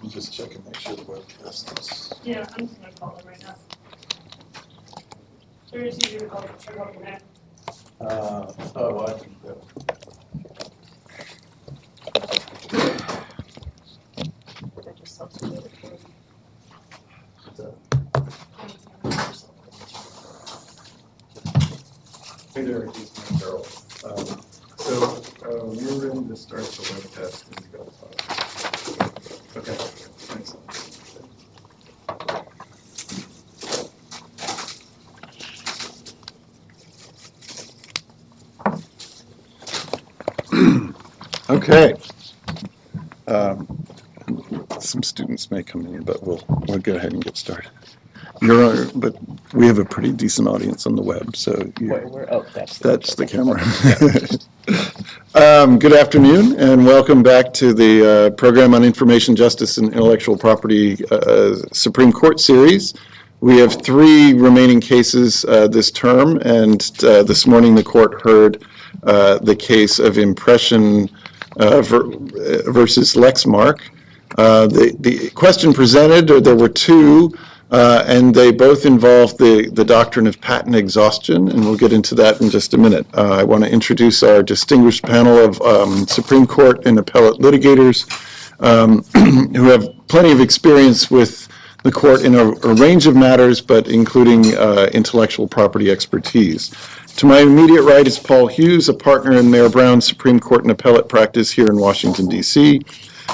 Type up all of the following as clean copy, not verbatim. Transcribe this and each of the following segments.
me just check and make sure the webcast is. Yeah, I'm just gonna call them right now. Sure, it's easier to call them now. Oh, I think that. That just helps me with it. Hey there, it's me, Carol. So we're ready to start the webcast when you guys are. Okay, thanks. Okay. Some students may come in, but we'll go ahead and get started. But we have a pretty decent audience on the web, so that's the camera. Good afternoon, and welcome back to the Program on Information Justice and Intellectual Property Supreme Court series. We have 3 remaining cases this term, and this morning the court heard the case of Impression versus Lexmark. The question presented, there were 2, and they both involve the doctrine of patent exhaustion, and we'll get into that in just a minute. I want to introduce our distinguished panel of Supreme Court and appellate litigators who have plenty of experience with the court in a range of matters, but including intellectual property expertise. To my immediate right is Paul Hughes, a partner in Mayor Brown's Supreme Court and appellate practice here in Washington, D.C.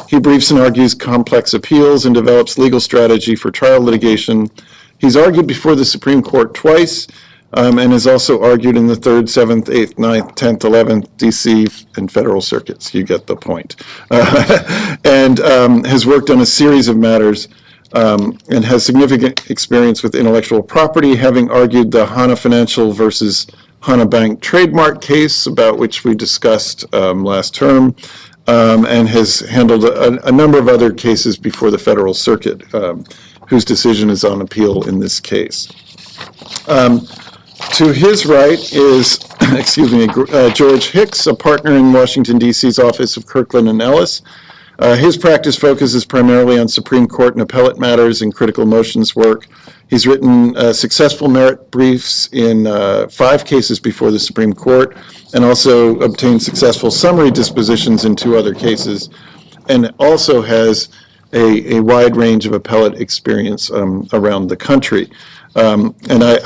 He briefs and argues complex appeals and develops legal strategy for trial litigation. He's argued before the Supreme Court twice and has also argued in the 3rd, 7th, 8th, 9th, 10th, 11th, D.C. and federal circuits. You get the point. And has worked on a series of matters and has significant experience with intellectual property, having argued the Hana Financial versus Hana Bank trademark case, about which we discussed last term, and has handled a number of other cases before the federal circuit, whose decision is on appeal in this case. To his right is, George Hicks, a partner in Washington, D.C.'s Office of Kirkland and Ellis. His practice focuses primarily on Supreme Court and appellate matters and critical motions work. He's written successful merit briefs in 5 cases before the Supreme Court, and also obtained successful summary dispositions in 2 other cases, and also has a wide range of appellate experience around the country. And I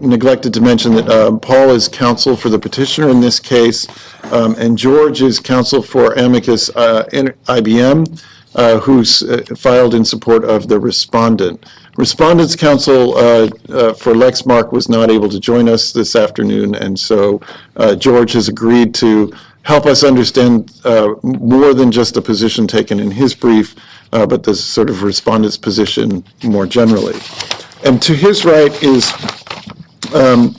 neglected to mention that Paul is counsel for the petitioner in this case, and George is counsel for amicus IBM, who's filed in support of the respondent. Respondent's counsel for Lexmark was not able to join us this afternoon, and so George has agreed to help us understand more than just the position taken in his brief, but the sort of respondent's position more generally. And to his right is Ariel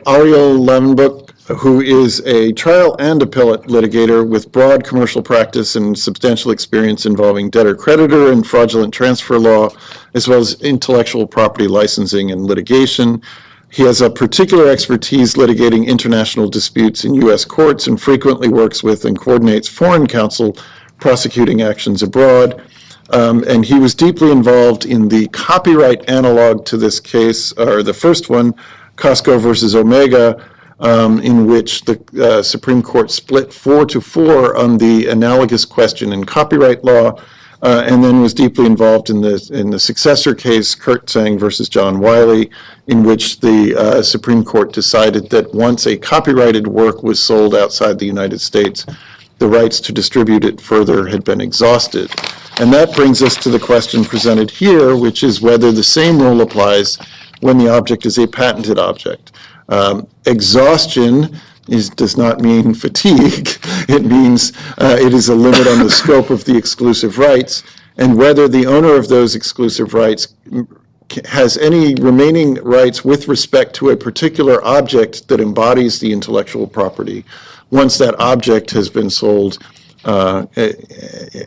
Levenbook, who is a trial and appellate litigator with broad commercial practice and substantial experience involving debtor-creditor and fraudulent transfer law, as well as intellectual property licensing and litigation. He has a particular expertise litigating international disputes in U.S. courts and frequently works with and coordinates foreign counsel prosecuting actions abroad. And he was deeply involved in the copyright analog to this case, or the first one, Costco versus Omega, in which the Supreme Court split 4-4 on the analogous question in copyright law, and then was deeply involved in the successor case, Kurtzang versus John Wiley, in which the Supreme Court decided that once a copyrighted work was sold outside the United States, the rights to distribute it further had been exhausted. And that brings us to the question presented here, which is whether the same rule applies when the object is a patented object. Exhaustion does not mean fatigue. It means it is a limit on the scope of the exclusive rights, and whether the owner of those exclusive rights has any remaining rights with respect to a particular object that embodies the intellectual property once that object has been sold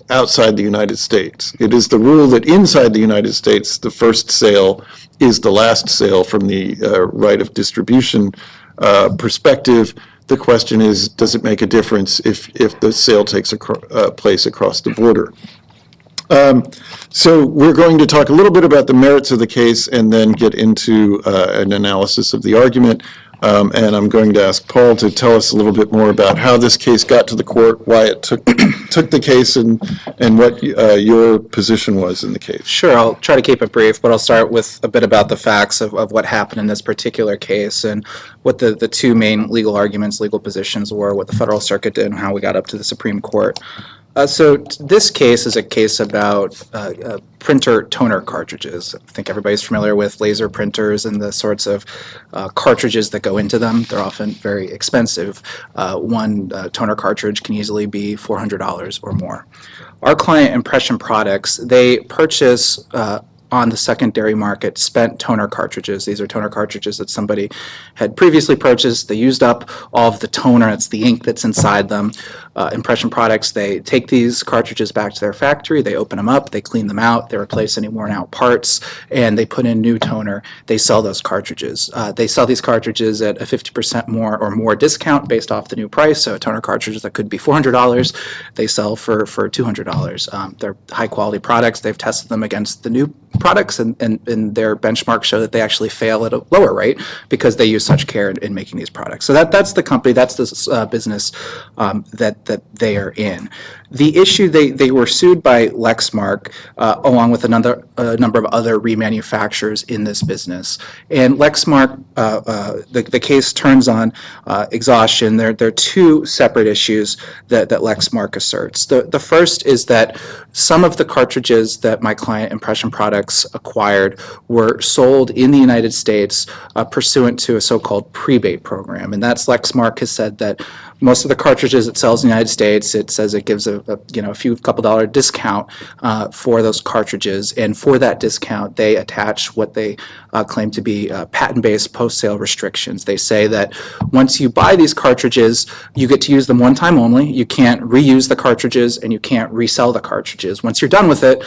outside the United States. It is the rule that inside the United States, the first sale is the last sale from the right of distribution perspective. The question is, does it make a difference if the sale takes place across the border? So we're going to talk a little bit about the merits of the case and then get into an analysis of the argument. And I'm going to ask Paul to tell us a little bit more about how this case got to the court, why it took the case, and what your position was in the case. Sure, I'll try to keep it brief, but I'll start with a bit about the facts of what happened in this particular case and what the two main legal arguments, legal positions were, what the Federal Circuit did, and how we got up to the Supreme Court. So this case is a case about printer toner cartridges. I think everybody's familiar with laser printers and the sorts of cartridges that go into them. They're often very expensive. One toner cartridge can easily be $400 or more. Our client, Impression Products, they purchase on the secondary market spent toner cartridges. These are toner cartridges that somebody had previously purchased. They used up all of the toner. It's the ink that's inside them. Impression Products, they take these cartridges back to their factory, they open them up, they clean them out, they replace any worn out parts, and they put in new toner. They sell those cartridges. They sell these cartridges at a 50% more or more discount based off the new price. So toner cartridges that could be $400, they sell for $200. They're high quality products. They've tested them against the new products, and their benchmarks show that they actually fail at a lower rate because they use such care in making these products. So that's the company, that's the business that they are in. The issue, they were sued by Lexmark along with a number of other remanufacturers in this business. And Lexmark, the case turns on exhaustion. There are two separate issues that Lexmark asserts. The first is that some of the cartridges that my client, Impression Products, acquired were sold in the United States pursuant to a so-called prebate program. And that's, Lexmark has said that most of the cartridges it sells in the United States, it says it gives a couple dollar discount for those cartridges, and for that discount they attach what they claim to be patent-based post-sale restrictions. They say that once you buy these cartridges, you get to use them one time only. You can't reuse the cartridges and you can't resell the cartridges. Once you're done with it,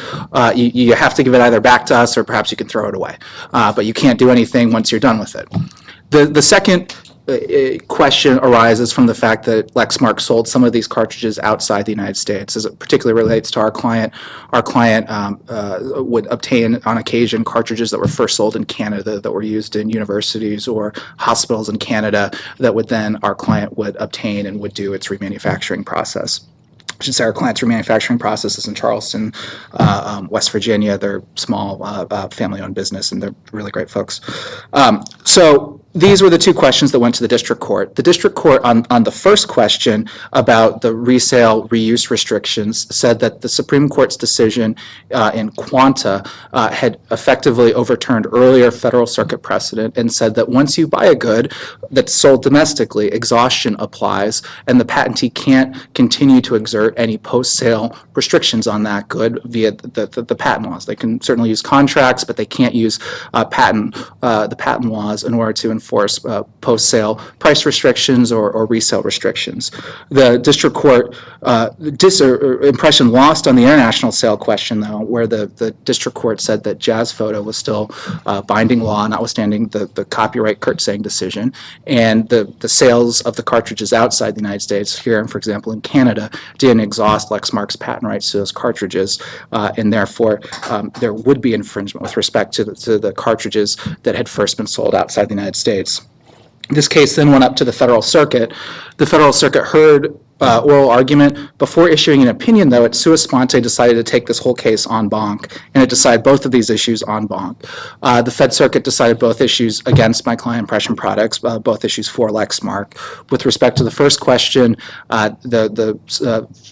you have to give it either back to us or perhaps you can throw it away. But you can't do anything once you're done with it. The second question arises from the fact that Lexmark sold some of these cartridges outside the United States. As it particularly relates to our client would obtain on occasion cartridges that were first sold in Canada that were used in universities or hospitals in Canada that would then our client would obtain and would do its remanufacturing process. I should say our client's remanufacturing process is in Charleston, West Virginia. They're small family-owned business, and they're really great folks. So these were the two questions that went to the district court. The district court on the first question about the resale reuse restrictions said that the Supreme Court's decision in Quanta had effectively overturned earlier Federal Circuit precedent and said that once you buy a good that's sold domestically, exhaustion applies, and the patentee can't continue to exert any post-sale restrictions on that good via the patent laws. They can certainly use contracts, but they can't use the patent laws in order to enforce post-sale price restrictions or resale restrictions. The district court Impression lost on the international sale question, though, where the district court said that Jazz Photo was still binding law, notwithstanding the copyright curtsaying decision, and the sales of the cartridges outside the United States, here, for example, in Canada, didn't exhaust Lexmark's patent rights to those cartridges, and therefore there would be infringement with respect to the cartridges that had first been sold outside the United States. This case then went up to the Federal Circuit. The Federal Circuit heard oral argument. Before issuing an opinion, though, it sua sponte decided to take this whole case en banc, and it decided both of these issues en banc. The Fed Circuit decided both issues against my client, Impression Products, both issues for Lexmark. With respect to the first question, the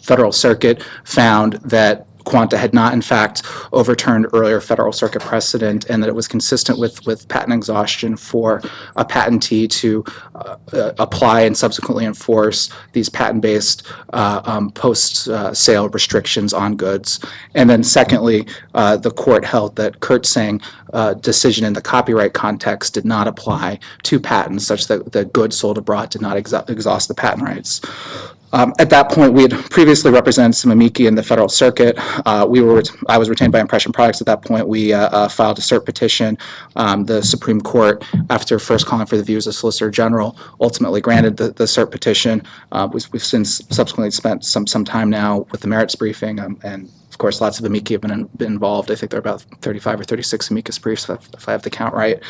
Federal Circuit found that Quanta had not, in fact, overturned earlier Federal Circuit precedent, and that it was consistent with patent exhaustion for a patentee to apply and subsequently enforce these patent-based post-sale restrictions on goods. And then secondly, the court held that curtsaying decision in the copyright context did not apply to patents, such that the goods sold abroad did not exhaust the patent rights. At that point, we had previously represented some amici in the federal circuit. I was retained by Impression Products at that point. We filed a cert petition. The Supreme Court, after first calling for the views of Solicitor General, ultimately granted the cert petition. We've since subsequently spent some time now with the merits briefing, and of course, lots of amici have been involved. I think there are about 35 or 36 amicus briefs, if I have the count right.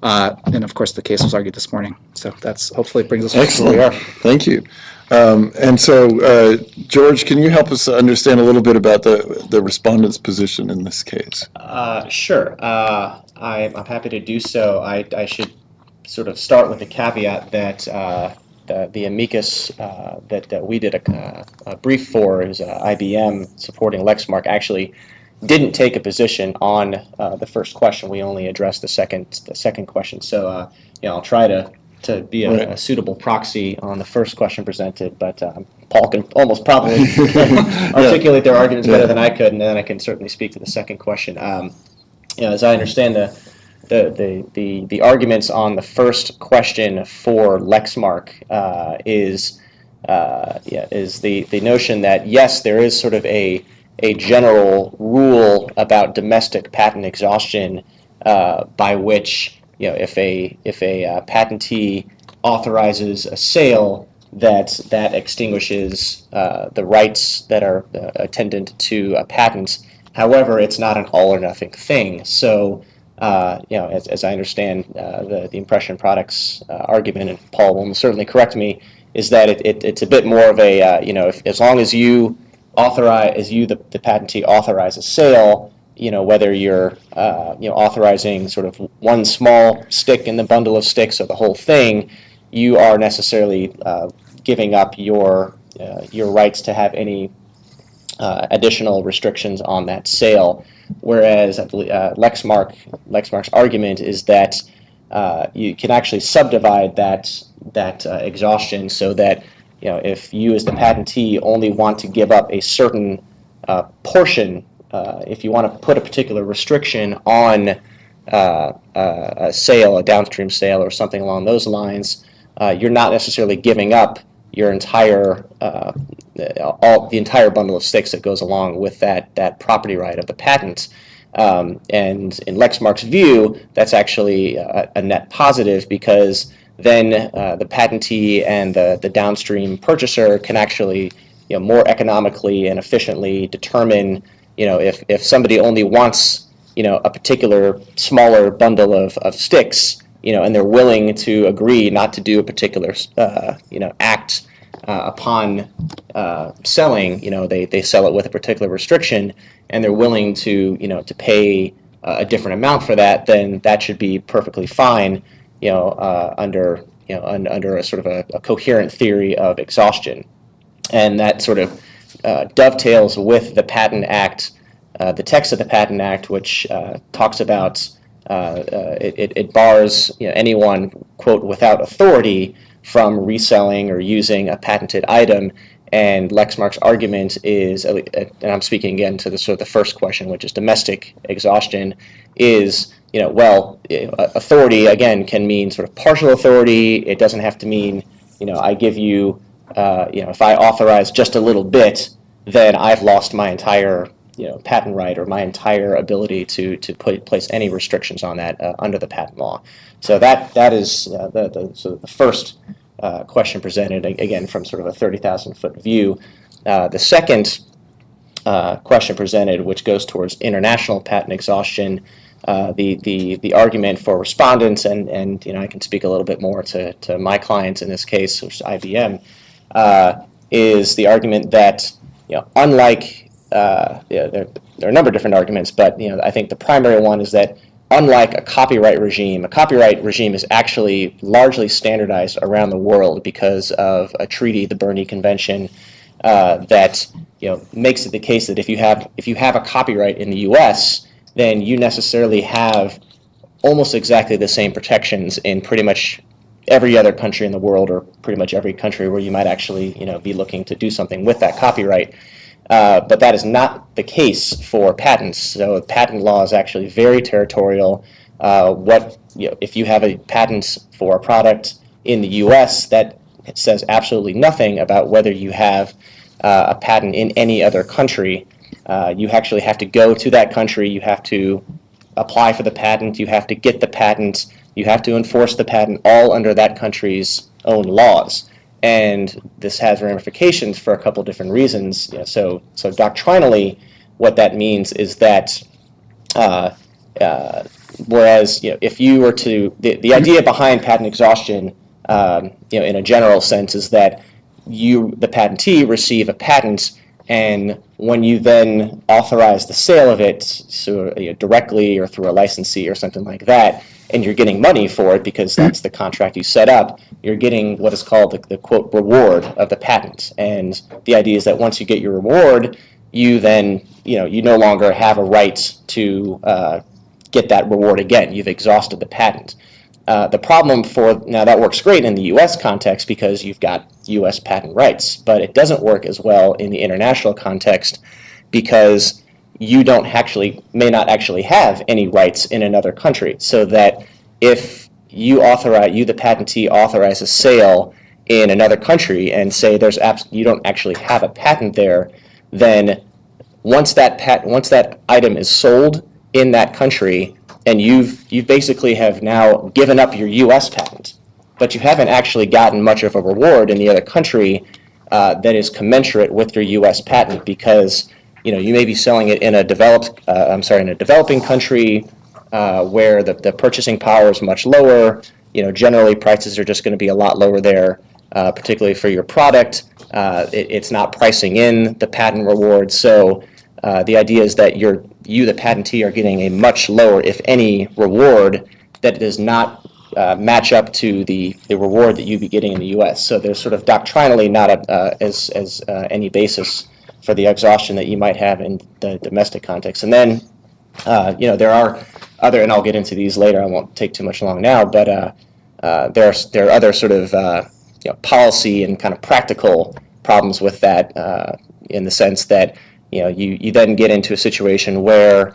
And of course, the case was argued this morning. So that's hopefully brings us where we are. Thank you. And so, George, can you help us understand a little bit about the respondent's position in this case? Sure. I'm happy to do so. I should sort of start with the caveat that the amicus that we did a brief for is IBM supporting Lexmark actually didn't take a position on the first question. We only addressed the second question. So I'll try to be a suitable proxy on the first question presented, but Paul can almost probably articulate their arguments better than I could, and then I can certainly speak to the second question. As I understand the arguments on the first question for Lexmark is the notion that yes, there is sort of a general rule about domestic patent exhaustion by which if a patentee authorizes a sale that extinguishes the rights that are attendant to a patent. However, it's not an all or nothing thing. So, as I understand the Impression Products argument, and Paul will certainly correct me, is that it's a bit more of a as long as you authorize, the patentee authorize a sale, whether you're authorizing sort of one small stick in the bundle of sticks or the whole thing, you are necessarily giving up your rights to have any additional restrictions on that sale. Whereas I believe Lexmark's argument is that you can actually subdivide that exhaustion so that if you as the patentee only want to give up a certain portion. If you want to put a particular restriction on a sale, a downstream sale, or something along those lines, you're not necessarily giving up your entire the entire bundle of sticks that goes along with that property right of the patent. And in Lexmark's view, that's actually a net positive because then the patentee and the downstream purchaser can actually more economically and efficiently determine if somebody only wants, a particular smaller bundle of sticks, and they're willing to agree not to do a particular, act upon selling, they sell it with a particular restriction, and they're willing to, to pay a different amount for that, then that should be perfectly fine, under a sort of a coherent theory of exhaustion. And that sort of dovetails with the Patent Act, the text of the Patent Act, which talks about it bars anyone, quote, without authority from reselling or using a patented item. And Lexmark's argument is, and I'm speaking again to the sort of the first question, which is domestic exhaustion, is authority again can mean sort of partial authority. It doesn't have to mean I give you. If I authorize just a little bit, then I've lost my entire, patent right or my entire ability to place any restrictions on that under the patent law. So that is the first question presented, again, from sort of a 30,000-foot view. The second question presented, which goes towards international patent exhaustion, the argument for respondents, and I can speak a little bit more to my clients in this case, which is IBM, is the argument that unlike there are a number of different arguments, but I think the primary one is that unlike a copyright regime is actually largely standardized around the world because of a treaty, the Berne Convention, that makes it the case that if you have a copyright in the U.S., then you necessarily have almost exactly the same protections in pretty much every other country in the world, or pretty much every country where you might actually be looking to do something with that copyright. But that is not the case for patents. So patent law is actually very territorial. If you have a patent for a product in the U.S., that it says absolutely nothing about whether you have a patent in any other country. You actually have to go to that country, you have to apply for the patent, you have to get the patent, you have to enforce the patent, all under that country's own laws. And this has ramifications for a couple different reasons. So doctrinally, what that means is that whereas if you were to, the idea behind patent exhaustion, in a general sense, is that you, the patentee, receive a patent, and when you then authorize the sale of it, so directly or through a licensee or something like that, and you're getting money for it because that's the contract you set up, you're getting what is called the quote reward of the patent. And the idea is that once you get your reward, you then you no longer have a right to get that reward again. You've exhausted the patent. The problem now that works great in the U.S. context because you've got U.S. patent rights, but it doesn't work as well in the international context because you may not actually have any rights in another country. So that if you, the patentee, authorize a sale in another country and say you don't actually have a patent there, then once that item is sold in that country, and you basically have now given up your U.S. patent, but you haven't actually gotten much of a reward in the other country that is commensurate with your U.S. patent, because you may be selling it in a developing country where the purchasing power is much lower. Generally prices are just going to be a lot lower there, particularly for your product. It's not pricing in the patent reward, so the idea is that you, the patentee, are getting a much lower, if any, reward that does not match up to the reward that you'd be getting in the U.S. So there's sort of doctrinally not any basis for the exhaustion that you might have in the domestic context. And then, there are other, and I'll get into these later, I won't take too much long now, but there are other sort of policy and kind of practical problems with that in the sense that you then get into a situation where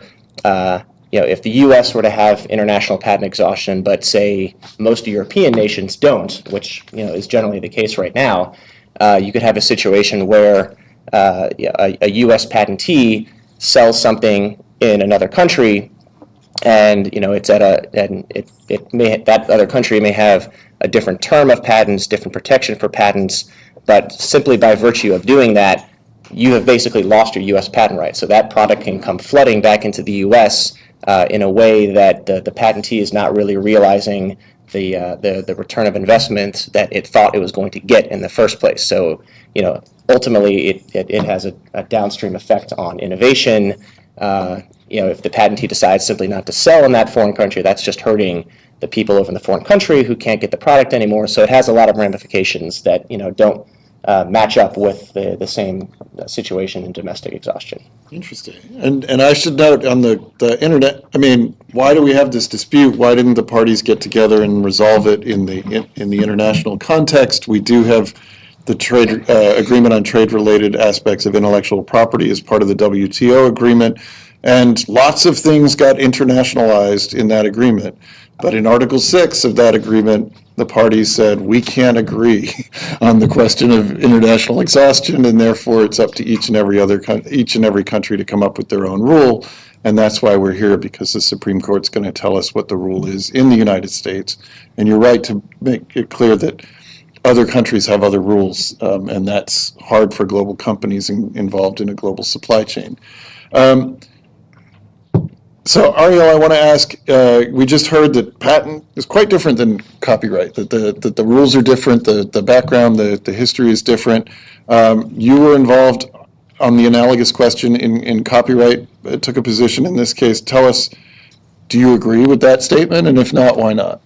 if the U.S. were to have international patent exhaustion, but say most European nations don't, which is generally the case right now, you could have a situation where a U.S. patentee sells something in another country, and it's that other country may have a different term of patents, different protection for patents, but simply by virtue of doing that, you have basically lost your U.S. patent rights. So that product can come flooding back into the U.S. In a way that the patentee is not really realizing the return of investment that it thought it was going to get in the first place. So ultimately it has a downstream effect on innovation. If the patentee decides simply not to sell in that foreign country, that's just hurting the people over in the foreign country who can't get the product anymore. So it has a lot of ramifications that don't match up with the same situation in domestic exhaustion. Interesting. And I should note on the internet, why do we have this dispute? Why didn't the parties get together and resolve it in the international context? We do have the trade agreement on trade-related aspects of intellectual property as part of the WTO agreement, and lots of things got internationalized in that agreement. But in Article 6 of that agreement, the parties said, we can't agree on the question of international exhaustion, and therefore it's up to each and every country to come up with their own rule. And that's why we're here, because the Supreme Court's going to tell us what the rule is in the United States. And you're right to make it clear that other countries have other rules, and that's hard for global companies involved in a global supply chain. So, Ariel, I want to ask, we just heard that patent is quite different than copyright, that the rules are different, the background, the history is different. You were involved on the analogous question in copyright, took a position in this case. Tell us, do you agree with that statement? And if not, why not?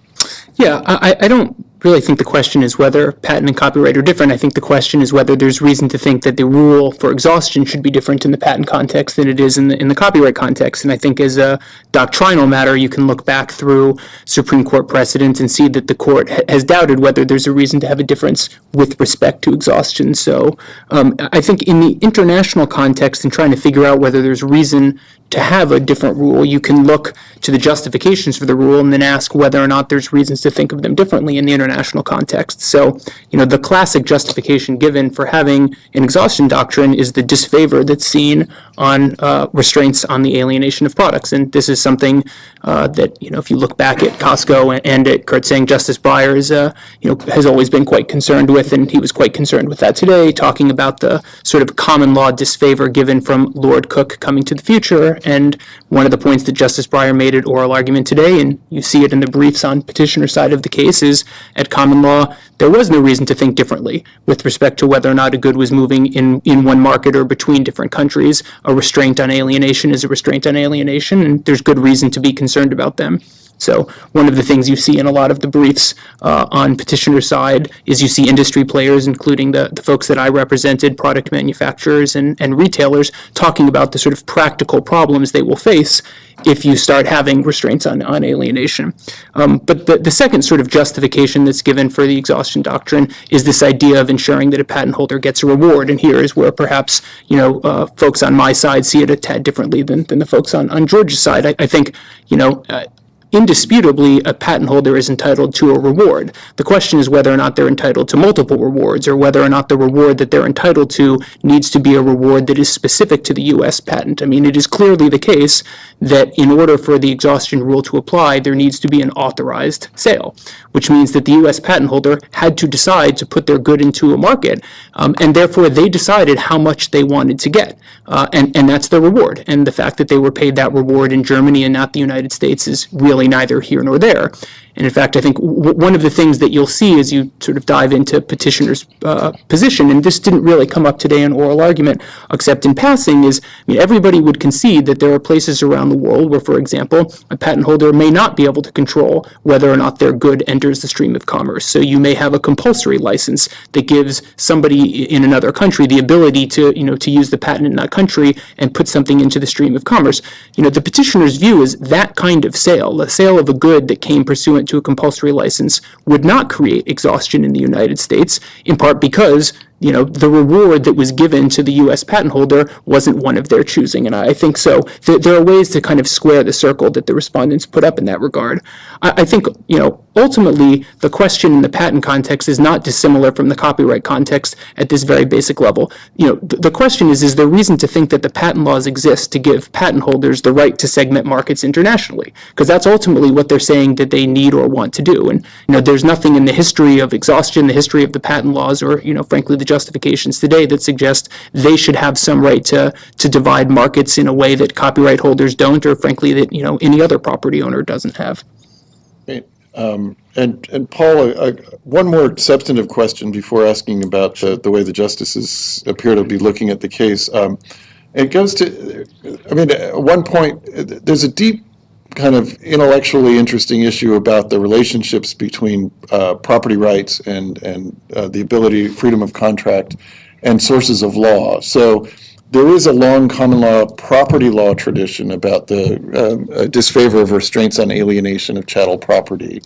Yeah, I don't really think the question is whether patent and copyright are different. I think the question is whether there's reason to think that the rule for exhaustion should be different in the patent context than it is in the copyright context. And I think as a doctrinal matter, you can look back through Supreme Court precedent and see that the court has doubted whether there's a reason to have a difference with respect to exhaustion. So I think in the international context and trying to figure out whether there's reason to have a different rule, you can look to the justifications for the rule and then ask whether or not there's reasons to think of them differently in the international context. So, the classic justification given for having an exhaustion doctrine is the disfavor that's seen on restraints on the alienation of products. And this is something that, if you look back at Costco and at Kurtzing, Justice Breyer is, has always been quite concerned with, and he was quite concerned with that today, talking about the sort of common law disfavor given from Lord Cook coming to the future. And one of the points that Justice Breyer made at oral argument today, and you see it in the briefs on petitioner side of the case, is at common law, there was no reason to think differently with respect to whether or not a good was moving in one market or between different countries. A restraint on alienation is a restraint on alienation, and there's good reason to be concerned about them. So one of the things you see in a lot of the briefs on petitioner side is you see industry players, including the folks that I represented, product manufacturers and retailers, talking about the sort of practical problems they will face if you start having restraints on alienation. But the second sort of justification that's given for the exhaustion doctrine is this idea of ensuring that a patent holder gets a reward. And here is where perhaps, folks on my side see it a tad differently than the folks on George's side. I think, indisputably, a patent holder is entitled to a reward. The question is whether or not they're entitled to multiple rewards, or whether or not the reward that they're entitled to needs to be a reward that is specific to the U.S. patent. I mean, it is clearly the case that in order for the exhaustion rule to apply, there needs to be an authorized sale, which means that the U.S. patent holder had to decide to put their good into a market, and therefore they decided how much they wanted to get, and that's the reward. And the fact that they were paid that reward in Germany and not the United States is really neither here nor there. And in fact, I think one of the things that you'll see as you sort of dive into petitioner's position, and this didn't really come up today in oral argument, except in passing, is everybody would concede that there are places around the world where, for example, a patent holder may not be able to control whether or not their good enters the stream of commerce. So you may have a compulsory license that gives somebody in another country the ability to, to use the patent in that country and put something into the stream of commerce. The petitioner's view is that kind of sale, the sale of a good that came pursuant to a compulsory license, would not create exhaustion in the United States, in part because the reward that was given to the U.S. patent holder wasn't one of their choosing. And I think so. There are ways to kind of square the circle that the respondents put up in that regard. I think, ultimately, the question in the patent context is not dissimilar from the copyright context at this very basic level. The question is there reason to think that the patent laws exist to give patent holders the right to segment markets internationally? Because that's ultimately what they're saying that they need or want to do. And, there's nothing in the history of exhaustion, the history of the patent laws, or, frankly, the justifications today that suggest they should have some right to divide markets in a way that copyright holders don't, or frankly that any other property owner doesn't have. And Paul, one more substantive question before asking about the way the justices appear to be looking at the case. It goes to, at one point, there's a deep kind of intellectually interesting issue about the relationships between property rights and the ability, freedom of contract, and sources of law. So there is a long common law property law tradition about the disfavor of restraints on alienation of chattel property.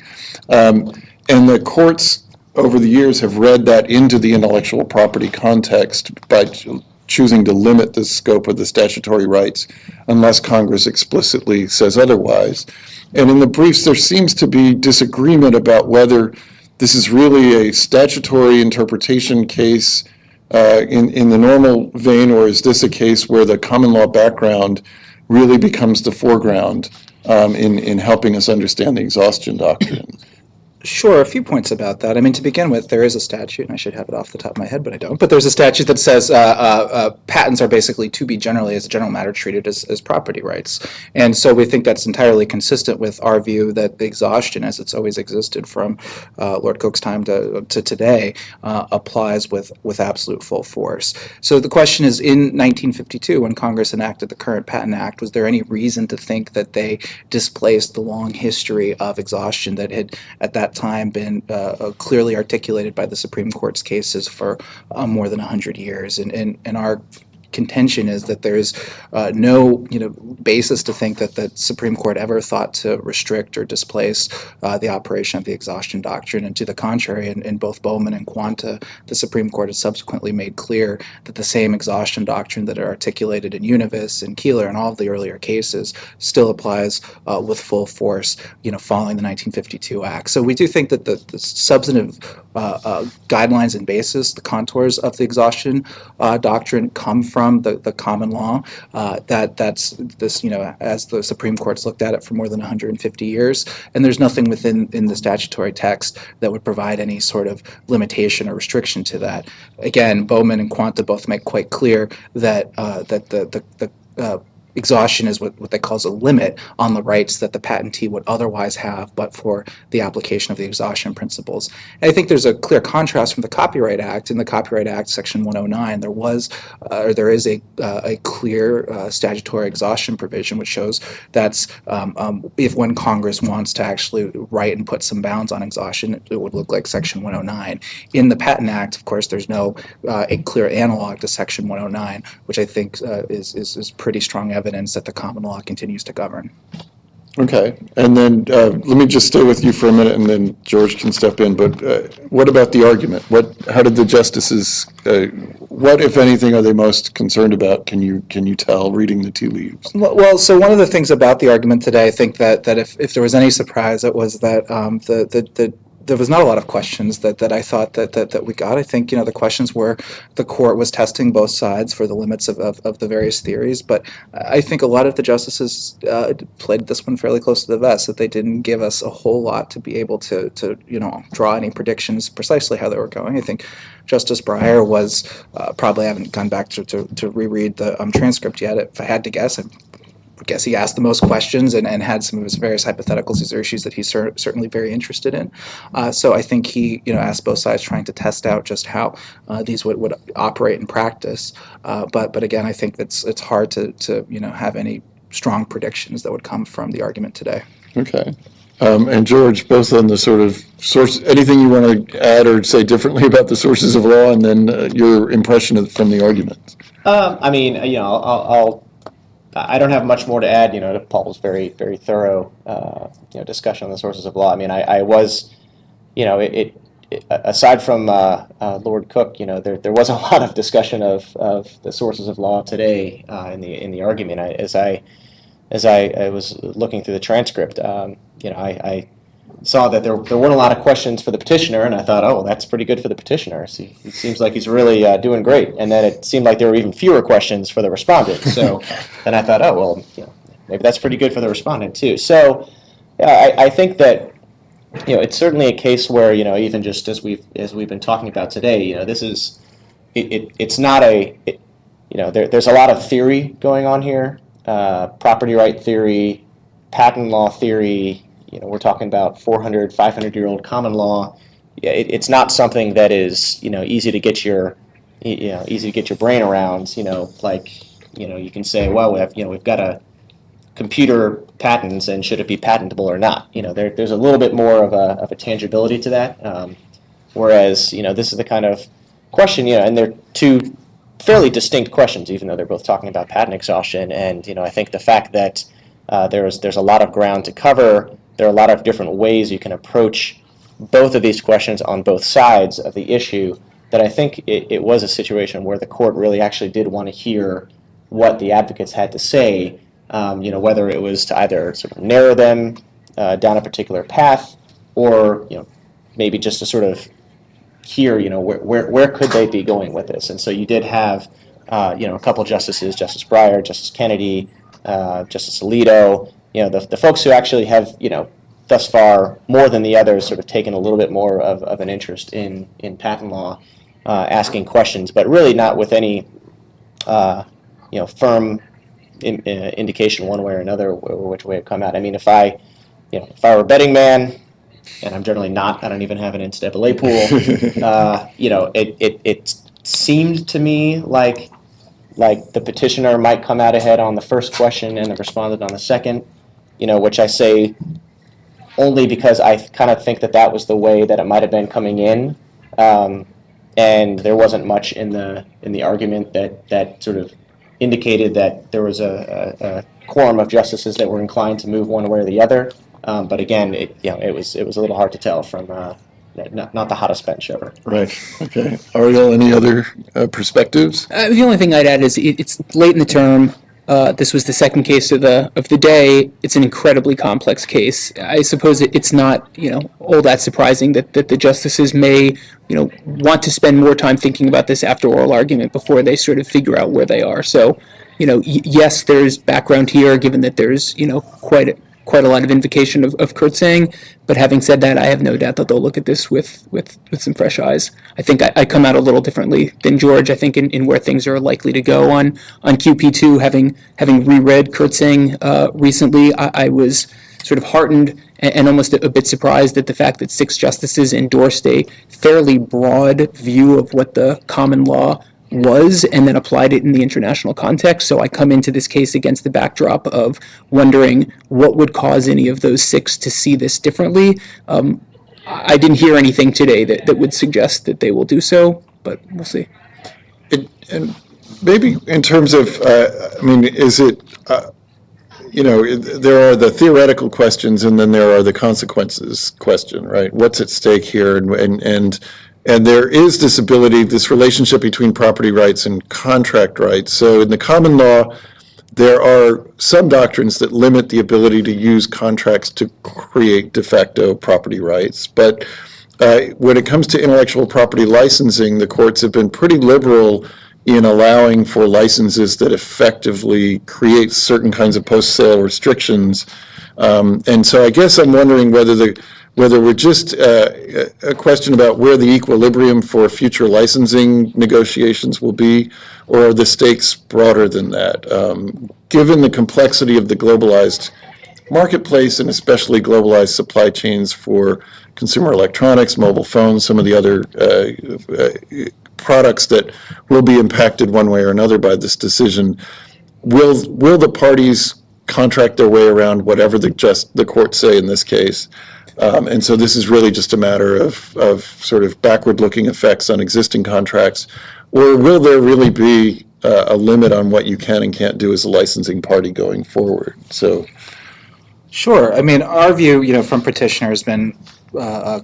And the courts over the years have read that into the intellectual property context by choosing to limit the scope of the statutory rights unless Congress explicitly says otherwise. And in the briefs, there seems to be disagreement about whether this is really a statutory interpretation case in the normal vein, or is this a case where the common law background really becomes the foreground in helping us understand the exhaustion doctrine? Sure, a few points about that. To begin with, there is a statute, and I should have it off the top of my head, but I don't. But there's a statute that says patents are basically to be generally, as a general matter, treated as property rights. And so we think that's entirely consistent with our view that the exhaustion, as it's always existed from Lord Coke's time to today, applies with absolute full force. So the question is, in 1952, when Congress enacted the current Patent Act, was there any reason to think that they displaced the long history of exhaustion that had, at that time, been clearly articulated by the Supreme Court's cases for more than 100 years. And our contention is that there's no basis to think that the Supreme Court ever thought to restrict or displace the operation of the exhaustion doctrine. And to the contrary, in both Bowman and Quanta, the Supreme Court has subsequently made clear that the same exhaustion doctrine that are articulated in Univis and Keeler and all of the earlier cases still applies with full force, following the 1952 Act. So we do think that the substantive guidelines and basis, the contours of the exhaustion doctrine come from the common law. That's this, as the Supreme Court's looked at it for more than 150 years, and there's nothing within the statutory text that would provide any sort of limitation or restriction to that. Again, Bowman and Quanta both make quite clear that the exhaustion is what they call a limit on the rights that the patentee would otherwise have, but for the application of the exhaustion principles. And I think there's a clear contrast from the Copyright Act. In the Copyright Act, Section 109, there is a clear statutory exhaustion provision, which shows that's if when Congress wants to actually write and put some bounds on exhaustion, it would look like Section 109. In the Patent Act, of course, there's no a clear analog to Section 109, which I think is pretty strong evidence that the common law continues to govern. Okay, and then let me just stay with you for a minute, and then George can step in. But what about the argument? How did the justices? What, if anything, are they most concerned about? Can you tell reading the tea leaves? Well, so one of the things about the argument today, I think that if there was any surprise, it was that there was not a lot of questions that I thought that we got. I think, the questions were the court was testing both sides for the limits of the various theories, but I think a lot of the justices played this one fairly close to the vest, that they didn't give us a whole lot to be able to draw any predictions precisely how they were going. I think Justice Breyer was, probably haven't gone back to reread the transcript yet. If I had to guess, I guess he asked the most questions and had some of his various hypotheticals. These are issues that he's certainly very interested in. So I think he asked both sides, trying to test out just how these would operate in practice. But again, I think it's hard to have any strong predictions that would come from the argument today. Okay. And George, both on the sort of source, anything you want to add or say differently about the sources of law, and then your impression from the argument. I don't have much more to add, to Paul's very, very thorough, discussion on the sources of law. I mean, I was, aside from Lord Cook, there was a lot of discussion of the sources of law today in the argument. As I was looking through the transcript, I saw that there weren't a lot of questions for the petitioner, and I thought, oh, well, that's pretty good for the petitioner. See, it seems like he's really doing great. And then it seemed like there were even fewer questions for the respondent. So then I thought, oh, well, maybe that's pretty good for the respondent too. So I think that it's certainly a case where even just as we've been talking about today, this is it's not there's a lot of theory going on here, property right theory, patent law theory. We're talking about 400, 500-year-old common law. It's not something that is, easy to get your brain around. You can say, well, we've got a computer patents, and should it be patentable or not? There's a little bit more of a tangibility to that. Whereas, this is the kind of question, and they're two fairly distinct questions, even though they're both talking about patent exhaustion. And, I think the fact that there's a lot of ground to cover. There are a lot of different ways you can approach both of these questions on both sides of the issue, that I think it was a situation where the court really actually did want to hear what the advocates had to say, whether it was to either sort of narrow them down a particular path, or maybe just to sort of hear where could they be going with this. And so you did have a couple justices, Justice Breyer, Justice Kennedy, Justice Alito, the folks who actually have, thus far, more than the others, sort of taken a little bit more of an interest in patent law, asking questions, but really not with any, firm indication one way or another which way it come out. I mean, if I were a betting man, and I'm generally not, I don't even have an NCAA pool, it seemed to me like the petitioner might come out ahead on the first question and the respondent on the second, which I say only because I kind of think that was the way that it might have been coming in, and there wasn't much in the argument that sort of indicated that there was a quorum of justices that were inclined to move one way or the other. But again, it was a little hard to tell from not the hottest bench ever. Right, okay. Ariel, any other perspectives? The only thing I'd add is it's late in the term. This was the second case of the day. It's an incredibly complex case. I suppose it's not all that surprising that the justices may want to spend more time thinking about this after oral argument before they sort of figure out where they are. So yes, there's background here, given that there's quite a lot of invocation of Kurtzing. But having said that, I have no doubt that they'll look at this with some fresh eyes. I think I come out a little differently than George. I think in where things are likely to go on QP2, having reread Kurtzing recently, I was sort of heartened and almost a bit surprised at the fact that 6 justices endorsed a fairly broad view of what the common law was and then applied it in the international context. So I come into this case against the backdrop of wondering what would cause any of those 6 to see this differently. I didn't hear anything today that would suggest that they will do so, but we'll see. And maybe in terms of, is it, there are the theoretical questions and then there are the consequences question, right? What's at stake here? And there is this relationship between property rights and contract rights. So in the common law, there are some doctrines that limit the ability to use contracts to create de facto property rights. But when it comes to intellectual property licensing, the courts have been pretty liberal in allowing for licenses that effectively create certain kinds of post-sale restrictions. And so I guess I'm wondering whether we're just a question about where the equilibrium for future licensing negotiations will be, or are the stakes broader than that? Given the complexity of the globalized marketplace and especially globalized supply chains for consumer electronics, mobile phones, some of the other products that will be impacted one way or another by this decision, will the parties contract their way around whatever the courts say in this case? And so this is really just a matter of sort of backward-looking effects on existing contracts, or will there really be a limit on what you can and can't do as a licensing party going forward? So, Sure. I mean, our view, from petitioner has been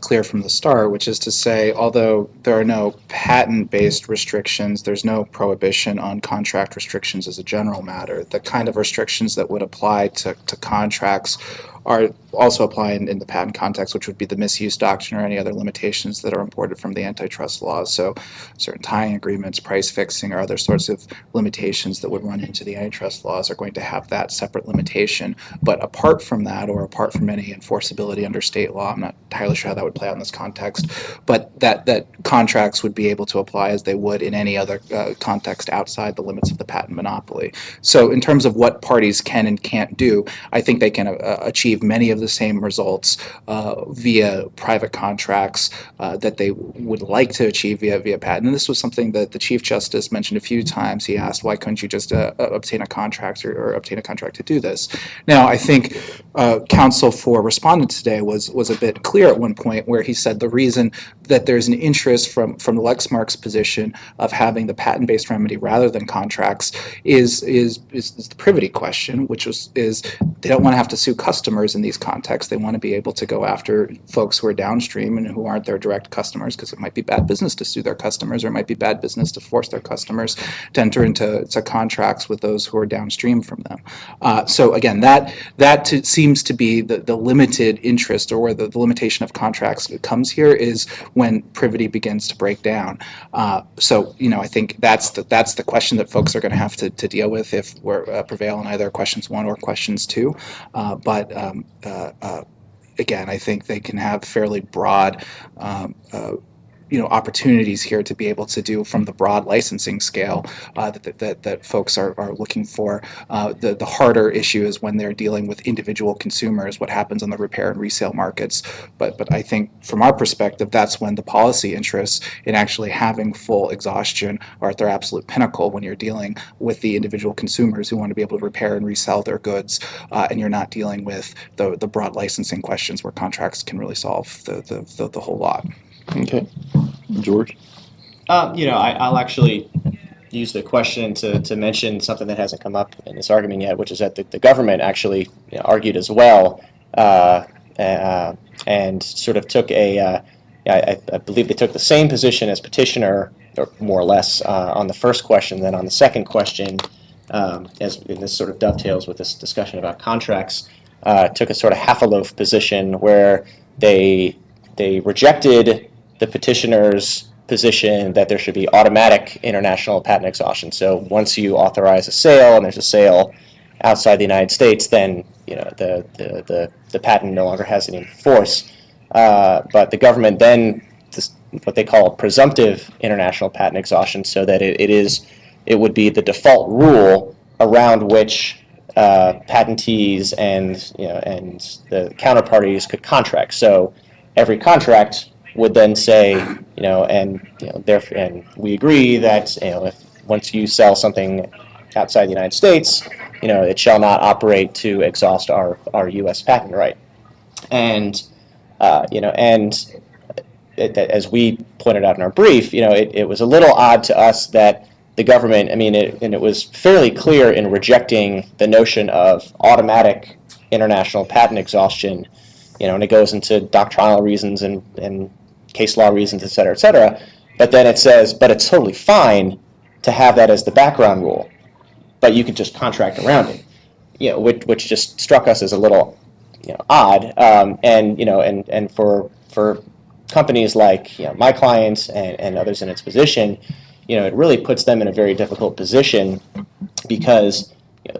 clear from the start, which is to say, although there are no patent-based restrictions, there's no prohibition on contract restrictions as a general matter. The kind of restrictions that would apply to contracts are also applying in the patent context, which would be the misuse doctrine or any other limitations that are imported from the antitrust laws. So certain tying agreements, price fixing, or other sorts of limitations that would run into the antitrust laws are going to have that separate limitation. But apart from that, or apart from any enforceability under state law, I'm not entirely sure how that would play out in this context, but that contracts would be able to apply as they would in any other context outside the limits of the patent monopoly. So in terms of what parties can and can't do, I think they can achieve many of the same results via private contracts that they would like to achieve via patent. And this was something that the Chief Justice mentioned a few times. He asked, why couldn't you just obtain a contract or obtain a contract to do this? Now, I think counsel for respondent today was a bit clear at one point where he said the reason that there's an interest from the Lexmark's position of having the patent-based remedy rather than contracts is the privity question, which is they don't want to have to sue customers in these contexts. They want to be able to go after folks who are downstream and who aren't their direct customers, because it might be bad business to sue their customers, or it might be bad business to force their customers to enter into contracts with those who are downstream from them. So again, that seems to be the limited interest, or where the limitation of contracts comes here, is when privity begins to break down. So I think that's the question that folks are going to have to deal with if we're prevail on either questions 1 or questions 2. But again, I think they can have fairly broad opportunities here to be able to do from the broad licensing scale that folks are looking for. The harder issue is when they're dealing with individual consumers, what happens on the repair and resale markets. But I think from our perspective, that's when the policy interests in actually having full exhaustion are at their absolute pinnacle, when you're dealing with the individual consumers who want to be able to repair and resell their goods, and you're not dealing with the broad licensing questions where contracts can really solve the whole lot. okay. George? I'll actually use the question to mention something that hasn't come up in this argument yet, which is that the government actually argued as well, and sort of took I believe they took the same position as petitioner, or more or less, on the first question than on the second question, as and this sort of dovetails with this discussion about contracts, took a sort of half-a-loaf position where they rejected the petitioner's position that there should be automatic international patent exhaustion. So once you authorize a sale and there's a sale outside the United States, then the patent no longer has any force. But the government then what they call presumptive international patent exhaustion, so that it would be the default rule around which patentees and the counterparties could contract. So every contract would then say, and we agree that if once you sell something outside the United States, it shall not operate to exhaust our U.S. patent right. And as we pointed out in our brief, it was a little odd to us that the government, and it was fairly clear in rejecting the notion of automatic international patent exhaustion, and it goes into doctrinal reasons and case law reasons, et cetera, but then it says, but it's totally fine to have that as the background rule, but you could just contract around it, which just struck us as a little, odd, and for companies like my clients and others in its position, it really puts them in a very difficult position because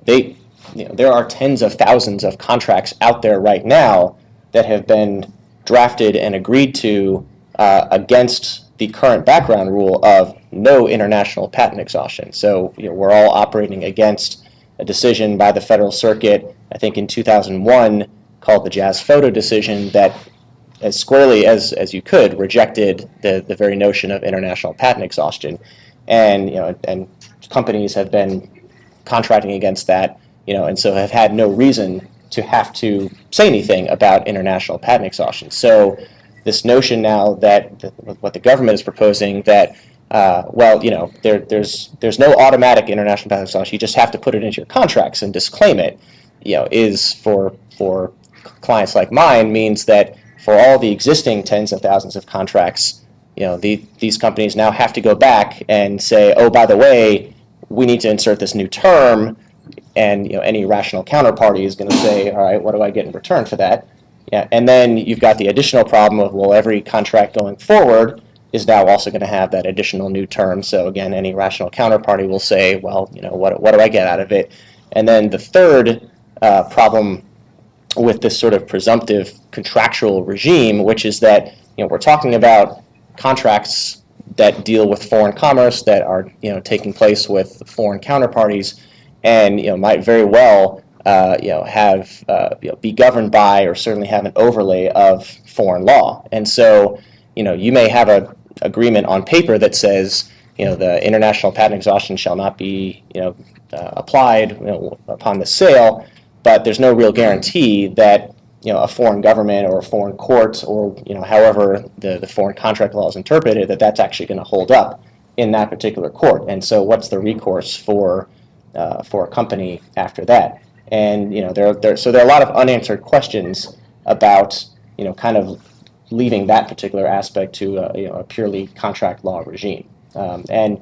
there are tens of thousands of contracts out there right now that have been drafted and agreed to against the current background rule of no international patent exhaustion. So we're all operating against a decision by the Federal Circuit, I think in 2001, called the Jazz Photo decision, that as squarely as you could rejected the very notion of international patent exhaustion, and and companies have been contracting against that, and so have had no reason to have to say anything about international patent exhaustion. So this notion now that what the government is proposing that there's no automatic international patent exhaustion, you just have to put it into your contracts and disclaim it, is for clients like mine means that for all the existing tens of thousands of contracts, these companies now have to go back and say, oh, by the way, we need to insert this new term, and any rational counterparty is going to say, all right, what do I get in return for that? Yeah, and then you've got the additional problem of, well, every contract going forward is now also going to have that additional new term. So again, any rational counterparty will say, well, what do I get out of it? And then the third problem with this sort of presumptive contractual regime, which is that we're talking about contracts that deal with foreign commerce that are taking place with foreign counterparties, and might very well have be governed by, or certainly have an overlay of, foreign law. And so you may have an agreement on paper that says the international patent exhaustion shall not be applied upon the sale, but there's no real guarantee that a foreign government or a foreign court, or however the foreign contract law is interpreted, that's actually going to hold up in that particular court. And so what's the recourse for a company after that? And there are a lot of unanswered questions about kind of leaving that particular aspect to a purely contract law regime. And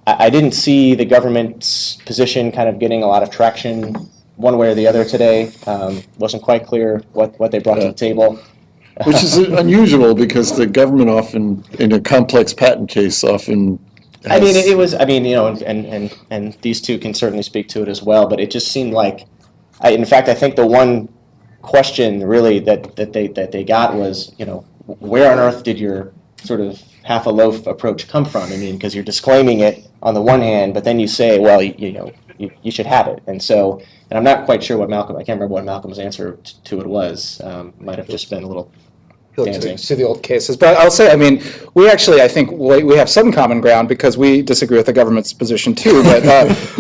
I didn't see the government's position kind of getting a lot of traction one way or the other today. Wasn't quite clear what they brought to the table. Which is unusual because the government often, in a complex patent case, often has... it was, and these two can certainly speak to it as well, but it just seemed like, in fact, I think the one question really that they got was, where on earth did your sort of half-a-loaf approach come from? Because you're disclaiming it on the one hand, but then you say, well, you should have it. And so, I'm not quite sure what I can't remember what Malcolm's answer to it was. Might have just been a little to the old cases. But I'll say, I mean, we actually, I think, we have some common ground because we disagree with the government's position too, but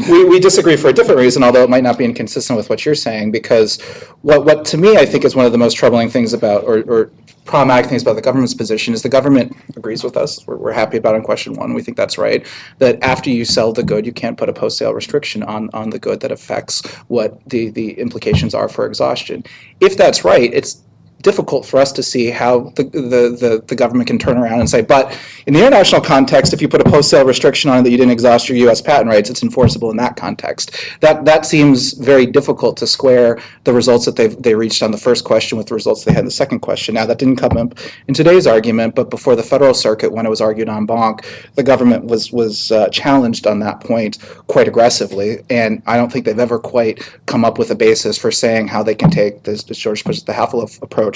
we disagree for a different reason, although it might not be inconsistent with what you're saying, because what to me I think is one of the most troubling things about, or problematic things about the government's position is the government agrees with us. We're happy about on question one. We think that's right. That after you sell the good, you can't put a post-sale restriction on the good that affects what the implications are for exhaustion. If that's right, it's difficult for us to see how the government can turn around and say, but in the international context, if you put a post-sale restriction on it that you didn't exhaust your U.S. patent rights, it's enforceable in that context. That seems very difficult to square the results that they reached on the first question with the results they had in the second question. Now, that didn't come up in today's argument, but before the Federal Circuit, when it was argued en banc, the government was challenged on that point quite aggressively, and I don't think they've ever quite come up with a basis for saying how they can take this, as George puts it, the Haveloff approach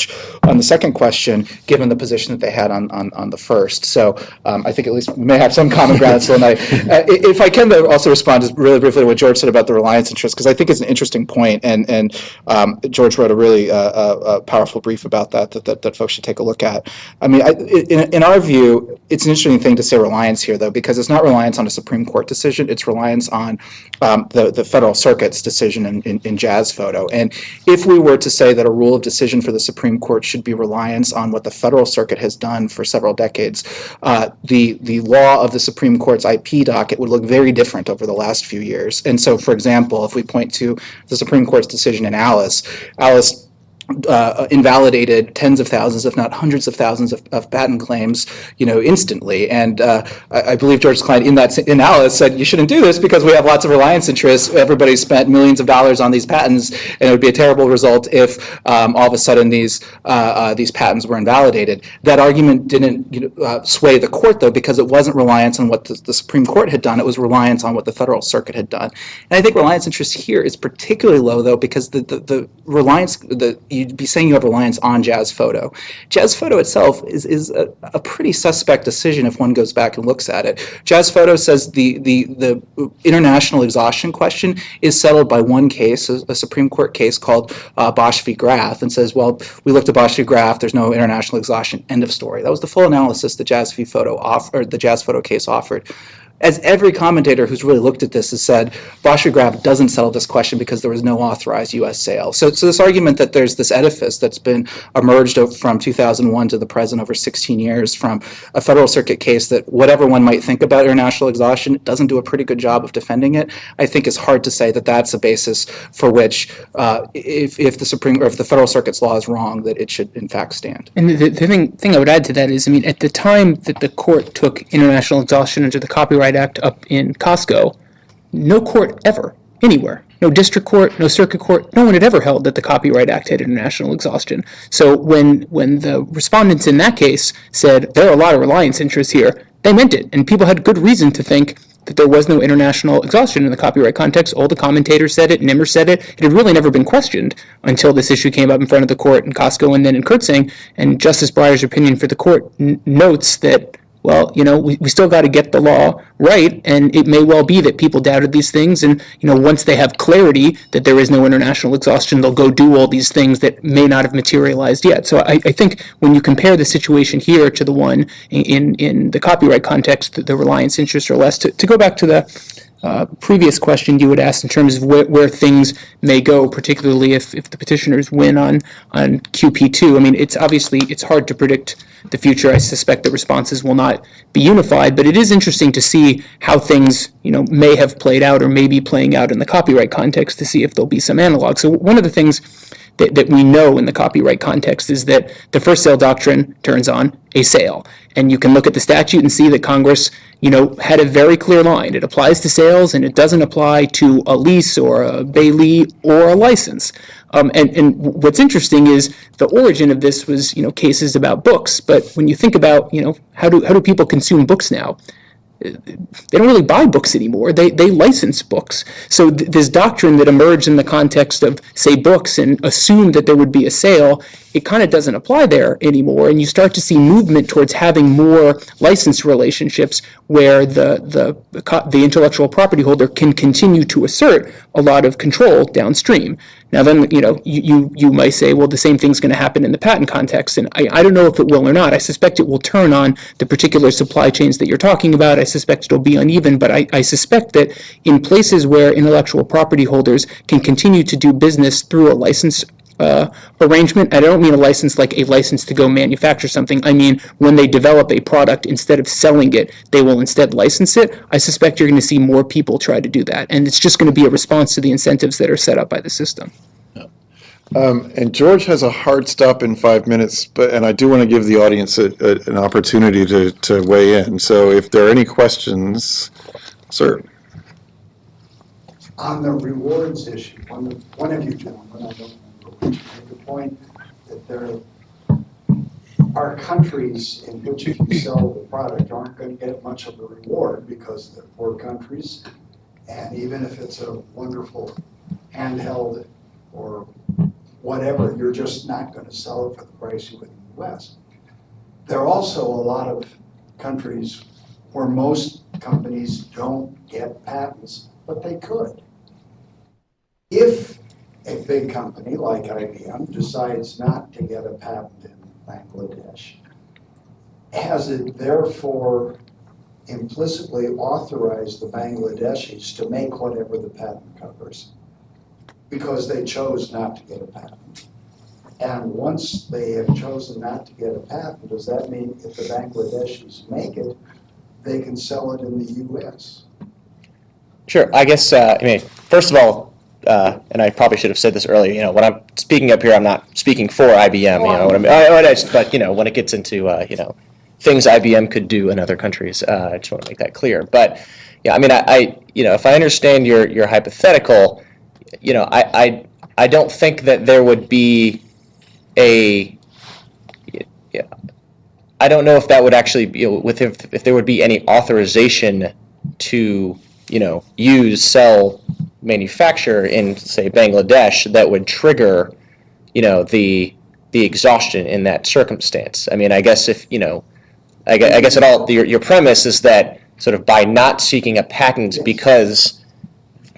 on the second question, given the position that they had on the first. So I think at least we may have some common ground still tonight. If I can though also respond just really briefly to what George said about the reliance interest, because I think it's an interesting point, and George wrote a really powerful brief about that folks should take a look at. I mean, in our view, it's an interesting thing to say reliance here, though, because it's not reliance on a Supreme Court decision, it's reliance on the Federal Circuit's decision in Jazz Photo. And if we were to say that a rule of decision for the Supreme Court should be reliance on what the Federal Circuit has done for several decades, the law of the Supreme Court's IP docket would look very different over the last few years. And so, for example, if we point to the Supreme Court's decision in Alice invalidated tens of thousands, if not hundreds of thousands of patent claims, instantly. And I believe George Klein in Alice said, you shouldn't do this because we have lots of reliance interests. Everybody spent millions of dollars on these patents, and it would be a terrible result if all of a sudden these patents were invalidated. That argument didn't sway the court, though, because it wasn't reliance on what the Supreme Court had done. It was reliance on what the Federal Circuit had done. And I think reliance interest here is particularly low, though, because the reliance, you'd be saying you have reliance on Jazz Photo. Jazz Photo itself is a pretty suspect decision if one goes back and looks at it. Jazz Photo says the international exhaustion question is settled by one case, a Supreme Court case called Bosch v. Graf, and says, well, we looked at Bosch v. Graf, there's no international exhaustion, end of story. That was the full analysis the Jazz Photo case offered. As every commentator who's really looked at this has said, Bosch v. Graf doesn't settle this question because there was no authorized U.S. sale. So this argument that there's this edifice that's been emerged from 2001 to the present over 16 years from a Federal Circuit case that whatever one might think about international exhaustion doesn't do a pretty good job of defending it, I think it's hard to say that that's a basis for which if the Federal Circuit's law is wrong, that it should in fact stand. And the thing I would add to that is, I mean, at the time that the court took international exhaustion under the Copyright Act up in Costco, no court ever, anywhere, no district court, no circuit court, no one had ever held that the Copyright Act had international exhaustion. So when the respondents in that case said there are a lot of reliance interests here, they meant it, and people had good reason to think that there was no international exhaustion in the copyright context. All the commentators said it, Nimmer said it. It had really never been questioned until this issue came up in front of the court in Costco and then in Kurtzing, and Justice Breyer's opinion for the court notes that, well, we still got to get the law right, and it may well be that people doubted these things, and, once they have clarity that there is no international exhaustion, they'll go do all these things that may not have materialized yet. So I think when you compare the situation here to the one in the copyright context, the reliance interests are less. To go back to the previous question you had asked in terms of where things may go, particularly if the petitioners win on QP2. I mean, it's hard to predict the future. I suspect the responses will not be unified, but it is interesting to see how things, may have played out or may be playing out in the copyright context to see if there'll be some analog. So one of the things that we know in the copyright context is that the first sale doctrine turns on a sale. And you can look at the statute and see that Congress, had a very clear line. It applies to sales and it doesn't apply to a lease or a bailee or a license. And what's interesting is the origin of this was, cases about books. But when you think about, how do people consume books now? They don't really buy books anymore. They license books. So this doctrine that emerged in the context of, say, books and assumed that there would be a sale it kind of doesn't apply there anymore, and you start to see movement towards having more license relationships where the intellectual property holder can continue to assert a lot of control downstream. Now then, you might say, well, the same thing's going to happen in the patent context, and I don't know if it will or not. I suspect it will turn on the particular supply chains that you're talking about. I suspect it'll be uneven, but I suspect that in places where intellectual property holders can continue to do business through a license arrangement. I don't mean a license like a license to go manufacture something. I mean, when they develop a product, instead of selling it, they will instead license it. I suspect you're going to see more people try to do that. And it's just going to be a response to the incentives that are set up by the system. And George has a hard stop in 5 minutes, and I do want to give the audience an opportunity to weigh in. So if there are any questions, sir. On the rewards issue, one of you gentlemen, I don't remember which, made the point that there are countries in which if you sell the product aren't going to get much of a reward because they're poor countries, and even if it's a wonderful handheld or whatever, you're just not going to sell it for the price you would in the US. There are also a lot of countries where most companies don't get patents, but they could. If a big company like IBM decides not to get a patent in Bangladesh, has it therefore implicitly authorized the Bangladeshis to make whatever the patent covers because they chose not to get a patent? And once they have chosen not to get a patent, does that mean if the Bangladeshis make it, they can sell it in the US? Sure. I guess, first of all, and I probably should have said this earlier, when I'm speaking up here, I'm not speaking for IBM, but when it gets into, things IBM could do in other countries, I just want to make that clear. But, yeah, if I understand your hypothetical, I don't think that there would be I don't know if that would actually be, if there would be any authorization to, use, sell, manufacture in, say, Bangladesh that would trigger, the exhaustion in that circumstance. I guess if, I guess your premise is that sort of by not seeking a patent because,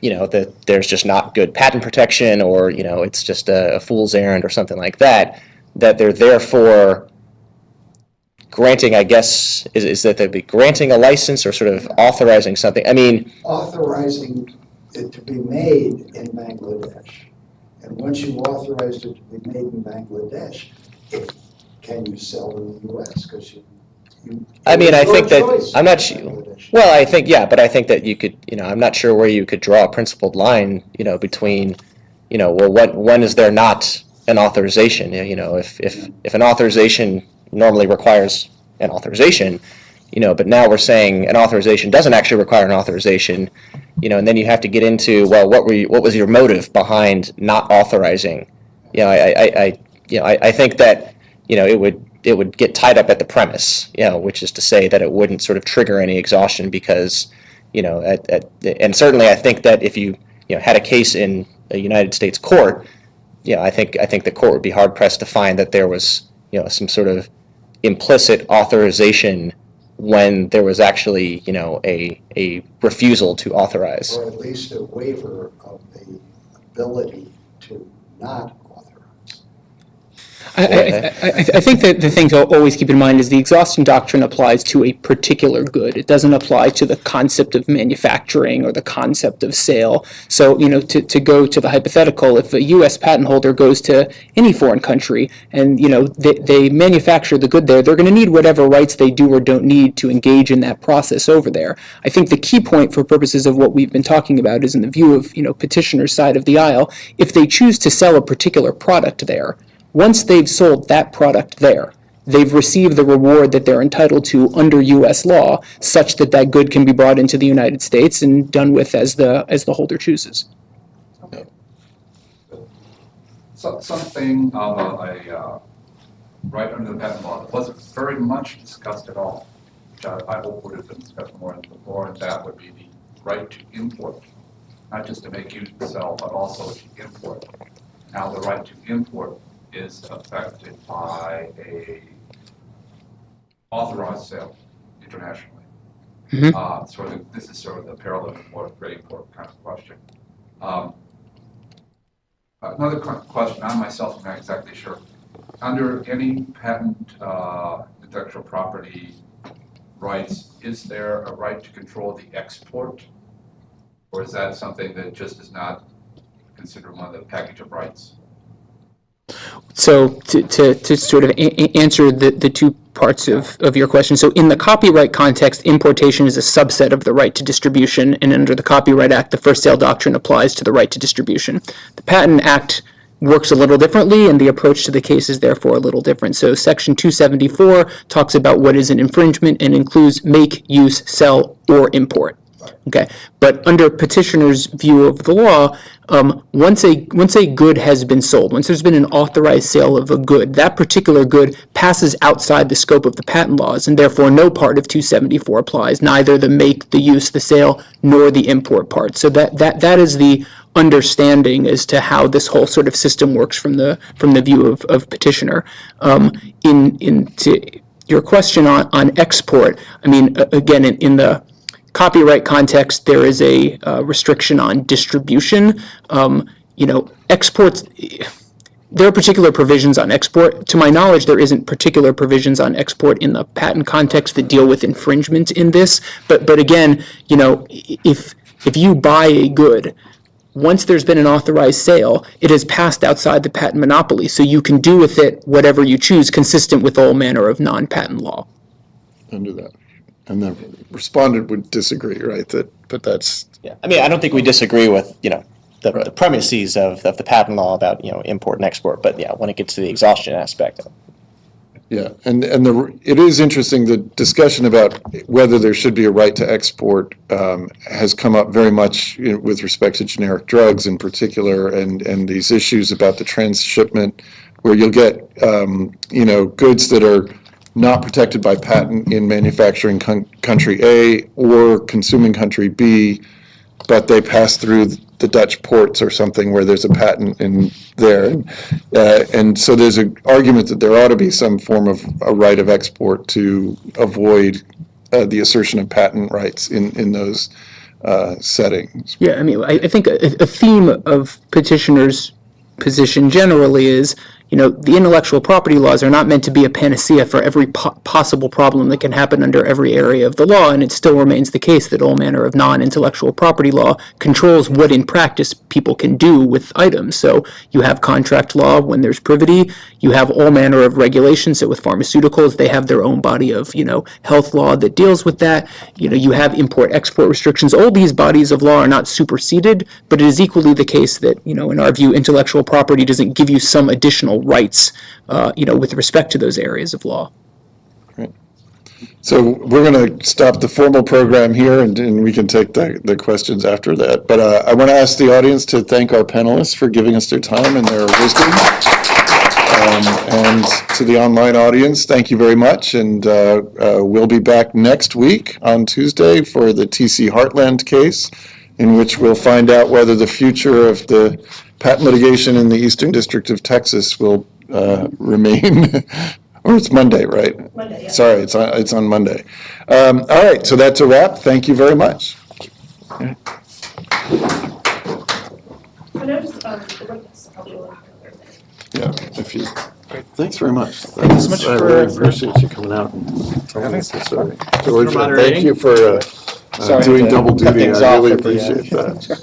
that there's just not good patent protection or, it's just a fool's errand or something like that, that they're therefore granting, I guess, is that they'd be granting a license or sort of authorizing something? Authorizing it to be made in Bangladesh. And once you've authorized it to be made in Bangladesh, can you sell in the US? Because I think that, I'm not sure, well, I think, yeah, but I think that you could, I'm not sure where you could draw a principled line, between, when is there not an authorization? If an authorization normally requires an authorization, but now we're saying an authorization doesn't actually require an authorization, and then you have to get into, well, what was your motive behind not authorizing? I think that, it would get tied up at the premise, which is to say that it wouldn't sort of trigger any exhaustion because, and certainly I think that if you, had a case in a United States court, I think the court would be hard pressed to find that there was, some sort of implicit authorization when there was actually, a refusal to authorize. Or at least a waiver of the ability to not authorize. I think that the thing to always keep in mind is the exhaustion doctrine applies to a particular good. It doesn't apply to the concept of manufacturing or the concept of sale. So, to go to the hypothetical, if a U.S. patent holder goes to any foreign country and, they manufacture the good there, they're going to need whatever rights they do or don't need to engage in that process over there. I think the key point for purposes of what we've been talking about is in the view of, petitioner's side of the aisle, if they choose to sell a particular product there, once they've sold that product there, they've received the reward that they're entitled to under U.S. law, such that that good can be brought into the United States and done with as the holder chooses. Okay. Something of a right under the patent law that wasn't very much discussed at all, which I hope would have been discussed more, and that would be the right to import, not just to make, use, and sell, but also to import. Now the right to import is affected by a authorized sale internationally. This is sort of the parallel import, great import kind of question. Another question, I myself am not exactly sure. Under any patent intellectual property rights, is there a right to control the export? Or is that something that just is not considered one of the package of rights? So to sort of answer the two parts of your question, so in the copyright context, importation is a subset of the right to distribution, and under the Copyright Act, the first sale doctrine applies to the right to distribution. The Patent Act works a little differently, and the approach to the case is therefore a little different. So Section 274 talks about what is an infringement and includes make, use, sell, or import. Okay, but under petitioner's view of the law, once a good has been sold, once there's been an authorized sale of a good, that particular good passes outside the scope of the patent laws, and therefore no part of 274 applies, neither the make, the use, the sale, nor the import part. So that is the understanding as to how this whole sort of system works from the view of petitioner. To your question on export, I mean, again, in the copyright context, there is a restriction on distribution. Exports, there are particular provisions on export. To my knowledge, there isn't particular provisions on export in the patent context that deal with infringement in this. But again, if you buy a good, once there's been an authorized sale, it has passed outside the patent monopoly. So you can do with it whatever you choose, consistent with all manner of non-patent law. Under that. And the respondent would disagree, right? But that's. Yeah, I mean, I don't think we disagree with, the Right. premises of the patent law about, import and export, but yeah, when it gets to the exhaustion aspect. Yeah, and it is interesting, the discussion about whether there should be a right to export has come up very much with respect to generic drugs in particular, and these issues about the transshipment, where you'll get, goods that are not protected by patent in manufacturing country A or consuming country B, but they pass through the Dutch ports or something where there's a patent in there. And so there's an argument that there ought to be some form of a right of export to avoid the assertion of patent rights in those settings. Yeah, I mean, I think a theme of petitioners' position generally is, the intellectual property laws are not meant to be a panacea for every possible problem that can happen under every area of the law, and it still remains the case that all manner of non-intellectual property law controls what in practice people can do with items. So you have contract law when there's privity, you have all manner of regulations. So with pharmaceuticals, they have their own body of, health law that deals with that. You have import-export restrictions. All these bodies of law are not superseded, but it is equally the case that, in our view, intellectual property doesn't give you some additional rights, with respect to those areas of law. Right. So we're going to stop the formal program here, and we can take the questions after that. But I want to ask the audience to thank our panelists for giving us their time and their wisdom. And to the online audience, thank you very much. And we'll be back next week on Tuesday for the TC Heartland case, in which we'll find out whether the future of the patent litigation in the Eastern District of Texas will remain, or it's Monday, right? Monday, yeah. Sorry, it's on Monday. All right, so that's a wrap. Thank you very much. I noticed, the witness probably will. Yeah, if you, thanks very much. Thank you so much I for- really appreciate you coming out and telling us this story. George, thank moderating. you for Sorry doing to double cut duty. things I off really at the end. appreciate that.